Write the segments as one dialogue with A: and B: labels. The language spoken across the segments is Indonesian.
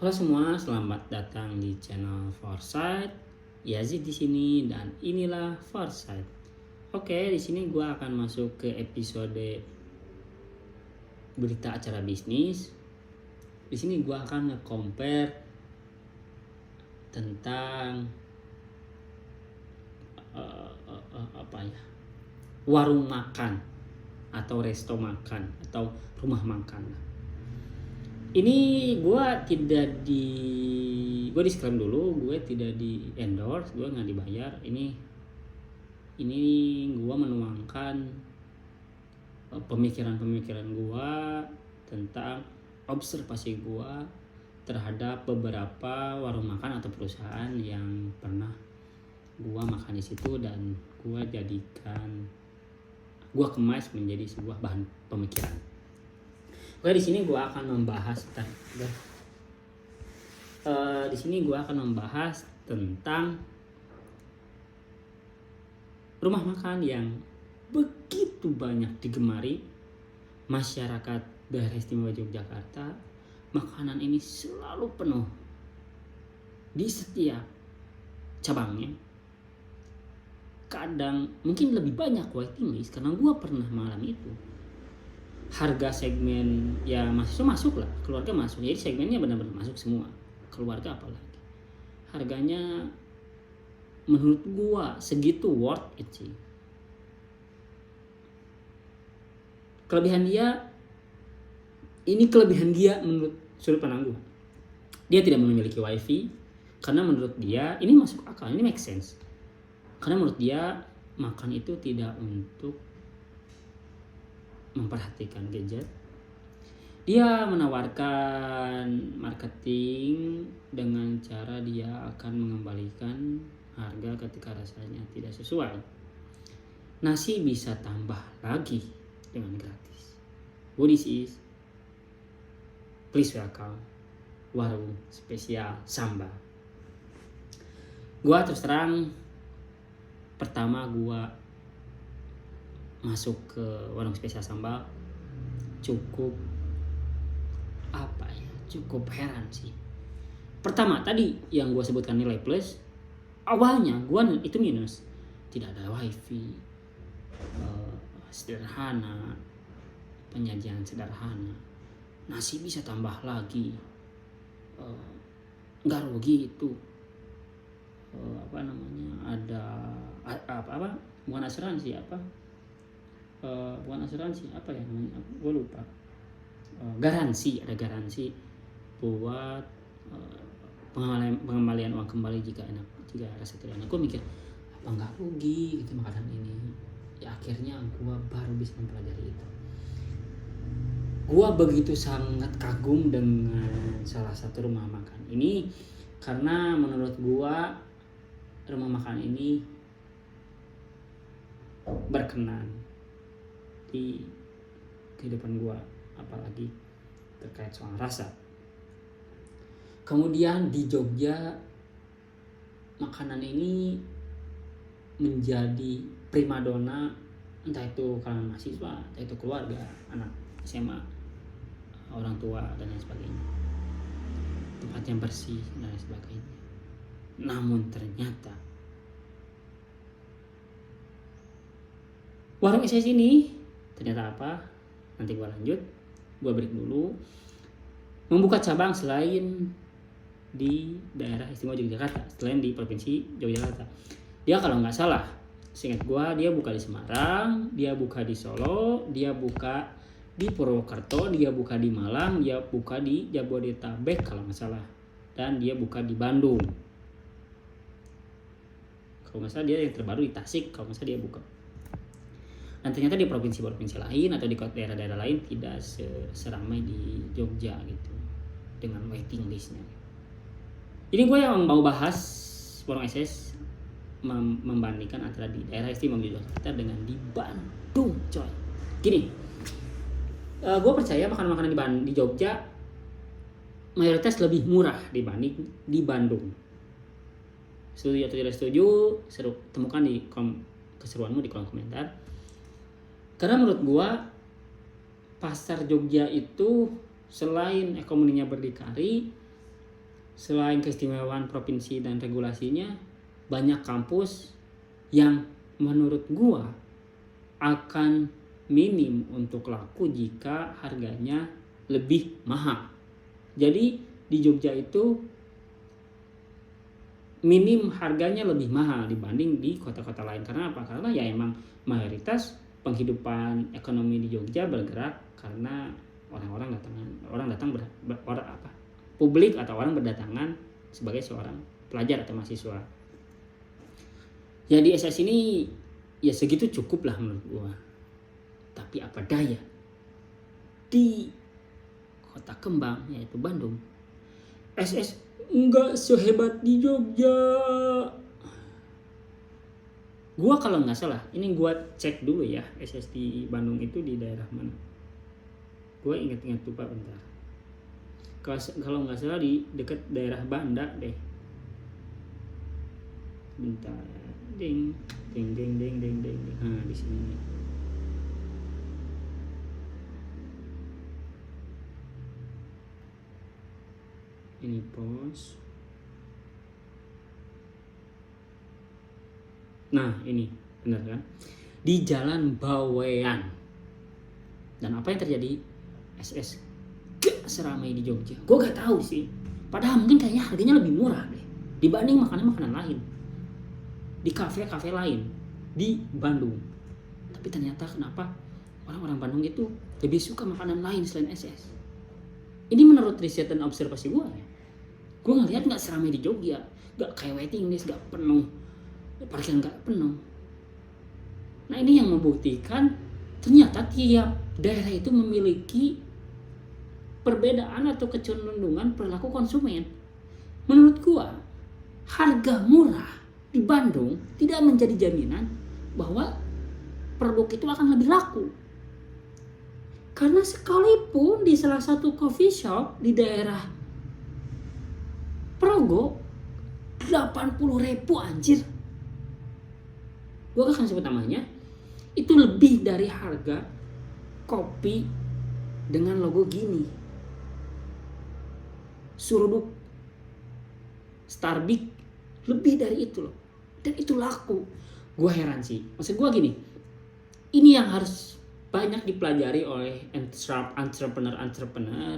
A: Halo semua, selamat datang di channel Foresight. Yazid di sini dan inilah Foresight. Oke, di sini gue akan masuk ke episode berita acara bisnis. Di sini gue akan nge-compare tentang warung makan atau resto makan atau rumah makan. Ini gue disclaim dulu, gue tidak di endorse, gue nggak dibayar. Ini gue menuangkan pemikiran gue tentang observasi gue terhadap beberapa warung makan atau perusahaan yang pernah gue makan di situ dan gue kemas menjadi sebuah bahan pemikiran. Oke, di sini gue akan membahas tentang rumah makan yang begitu banyak digemari masyarakat daerah istimewa Yogyakarta. Makanan ini selalu penuh di setiap cabangnya. Kadang mungkin lebih banyak waiting list karena gue pernah mengalami itu. Harga segmen ya mahasiswa masuk lah, keluarga masuk, jadi segmennya benar-benar masuk semua, keluarga apalagi. Harganya menurut gua segitu worth it sih. Kelebihan dia menurut sudut pandang gua, dia tidak memiliki wifi karena menurut dia ini masuk akal, ini make sense. Karena menurut dia makan itu tidak untuk memperhatikan gadget. Dia menawarkan marketing dengan cara dia akan mengembalikan harga ketika rasanya tidak sesuai. Nasi bisa tambah lagi dengan gratis. This is please welcome warung spesial sambal. Gua terus terang, pertama gua masuk ke warung spesial sambal cukup heran sih. Pertama tadi yang gue sebutkan nilai plus, awalnya gue itu minus, tidak ada wifi, sederhana, penyajian sederhana, nasi bisa tambah lagi, nggak rugi itu, ada bukan asuransi apa ya namanya, gue lupa. Garansi buat pengembalian uang kembali jika rasa tidak enak. Gue mikir apa nggak rugi gitu makanan ini. Ya akhirnya gue baru bisa mempelajari itu. Gue begitu sangat kagum dengan salah satu rumah makan ini karena menurut gue rumah makan ini berkenan di kehidupan gue, apalagi terkait soal rasa. Kemudian di Jogja makanan ini menjadi primadona, entah itu kalangan mahasiswa, entah itu keluarga, anak SMA, orang tua dan lain sebagainya. Tempatnya bersih dan lain sebagainya. Namun ternyata warung SS ini ternyata apa? Nanti gua lanjut. Gua break dulu. Membuka cabang selain di daerah istimewa Yogyakarta, selain di provinsi Yogyakarta. Dia kalau nggak salah, seingat gua dia buka di Semarang, dia buka di Solo, dia buka di Purwokerto, dia buka di Malang, dia buka di Jabodetabek kalau nggak salah, dan dia buka di Bandung. Kalau nggak salah dia yang terbaru di Tasik, kalau nggak salah dia buka. Dan ternyata di provinsi-provinsi lain atau di daerah-daerah lain tidak seramai di Jogja gitu, dengan waiting listnya. Ini gue yang mau bahas warung SS membandingkan antara di daerah istimewa Yogyakarta dengan di Bandung, coy. Gini, gue percaya makanan-makanan di Jogja mayoritas lebih murah dibanding di Bandung. Setuju atau tidak setuju? Temukan di keseruanmu di kolom komentar. Karena menurut gua pasar Jogja itu selain ekonominya berdikari, selain keistimewaan provinsi dan regulasinya, banyak kampus yang menurut gua akan minim untuk laku jika harganya lebih mahal. Jadi di Jogja itu minim harganya lebih mahal dibanding di kota-kota lain. Karena apa? Karena ya emang mayoritas penghidupan ekonomi di Jogja bergerak karena publik atau orang berdatangan sebagai seorang pelajar atau mahasiswa. Ya di SS ini ya segitu cukup lah menurut gua. Tapi apa daya, di kota kembang yaitu Bandung, SS enggak sehebat di Jogja. Gua kalau nggak salah, ini gua cek dulu ya, SS di Bandung itu di daerah mana. Gua ingat-ingat lupa bentar. Kalau nggak salah di dekat daerah Banda deh. Bentar. Ding. Nah, di sini nih. Ini pos. Nah ini benar kan, di Jalan Bawean. Dan apa yang terjadi? SS gak seramai di Jogja. Gue gak tahu sih, padahal mungkin kayaknya harganya lebih murah deh dibanding makanan lain di kafe lain di Bandung. Tapi ternyata kenapa orang-orang Bandung itu lebih suka makanan lain selain SS? Ini menurut riset dan observasi gue ya. Gue ngeliat gak seramai di Jogja, gak kayak waiting list, gak penuh, parkiran gak penuh. Nah ini yang membuktikan ternyata tiap daerah itu memiliki perbedaan atau kecenderungan perilaku konsumen. Menurut gue, harga murah di Bandung tidak menjadi jaminan bahwa produk itu akan lebih laku. Karena sekalipun di salah satu coffee shop di daerah Progo 80.000 anjir. Gue akan sebut namanya. Itu lebih dari harga kopi dengan logo gini. Suruduk Starbucks lebih dari itu loh. Dan itu laku. Gue heran sih. Maksud gue gini. Ini yang harus banyak dipelajari oleh entrepreneur.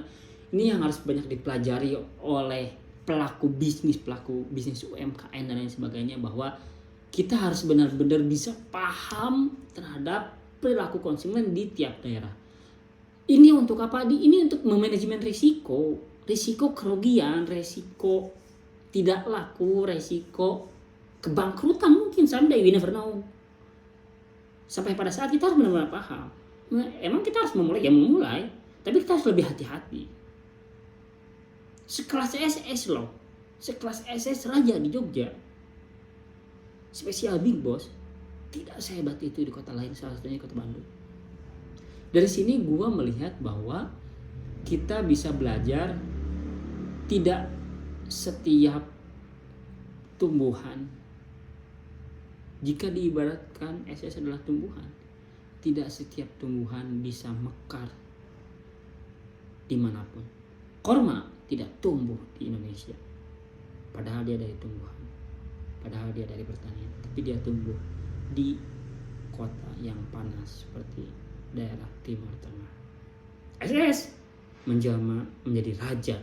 A: Ini yang harus banyak dipelajari oleh pelaku bisnis UMKM dan lain sebagainya, bahwa kita harus benar-benar bisa paham terhadap perilaku konsumen di tiap daerah. Ini untuk apa? Ini untuk memanajemen risiko kerugian, risiko tidak laku, risiko kebangkrutan mungkin someday, we never know. Sampai pada saat kita harus benar-benar paham. Emang kita harus memulai, tapi kita harus lebih hati-hati. Sekelas SS loh, sekelas SS Raja di Jogja, spesial Big Boss, tidak sehebat itu di kota lain, salah satunya kota Bandung. Dari sini gue melihat bahwa kita bisa belajar tidak setiap tumbuhan, jika diibaratkan SS adalah tumbuhan, tidak setiap tumbuhan bisa mekar dimanapun. Korma tidak tumbuh di Indonesia, padahal dia dari tumbuhan, padahal dia dari pertanian, tapi dia tumbuh di kota yang panas seperti daerah Timur Tengah. SS menjelma menjadi raja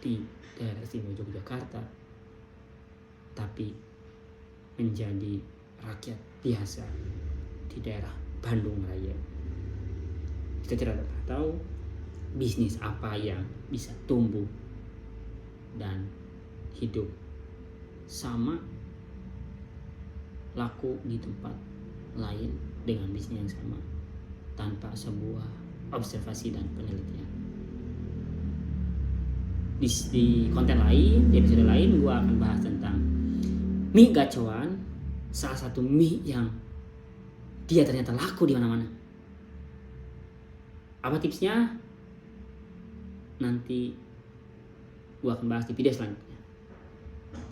A: di daerah istimewa Yogyakarta, tapi menjadi rakyat biasa di daerah Bandung Raya. Kita tidak pernah tahu bisnis apa yang bisa tumbuh dan hidup sama laku di tempat lain dengan bisnis yang sama tanpa sebuah observasi dan penelitian. Di konten lain, di episode lain, gue akan bahas tentang mie gacoan, salah satu mie yang dia ternyata laku di mana-mana. Apa tipsnya? Nanti gue akan bahas di video selanjutnya.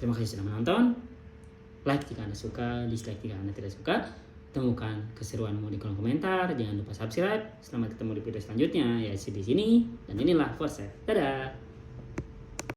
A: Terima kasih sudah menonton. Like jika Anda suka, dislike jika Anda tidak suka. Temukan keseruanmu di kolom komentar. Jangan lupa subscribe. Selamat ketemu di video selanjutnya. Ya di sini. Dan inilah Forset. Dadah.